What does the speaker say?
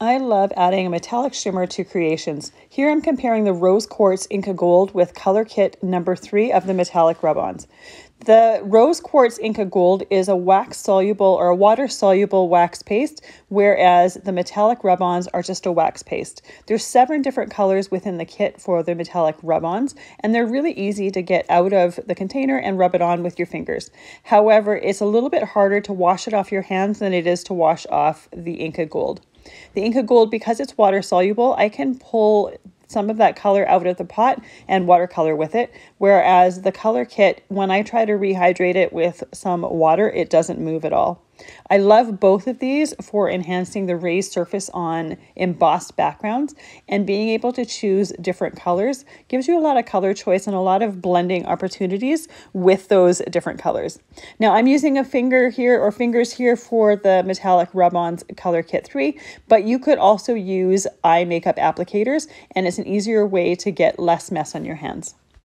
I love adding a metallic shimmer to creations. Here I'm comparing the Rose Quartz Inka Gold with Color Kit number 3 of the metallic rub-ons. The Rose Quartz Inka Gold is a wax-soluble or a water-soluble wax paste, whereas the metallic rub-ons are just a wax paste. There's 7 different colors within the kit for the metallic rub-ons, and they're really easy to get out of the container and rub it on with your fingers. However, it's a little bit harder to wash it off your hands than it is to wash off the Inka Gold. The Inka Gold, because it's water soluble, I can pull some of that color out of the pot and watercolor with it, whereas the Color Kit, when I try to rehydrate it with some water, it doesn't move at all. I love both of these for enhancing the raised surface on embossed backgrounds, and being able to choose different colors gives you a lot of color choice and a lot of blending opportunities with those different colors. Now I'm using a finger here or fingers here for the metallic rub-ons Color Kit 3, but you could also use eye makeup applicators, and it's an easier way to get less mess on your hands.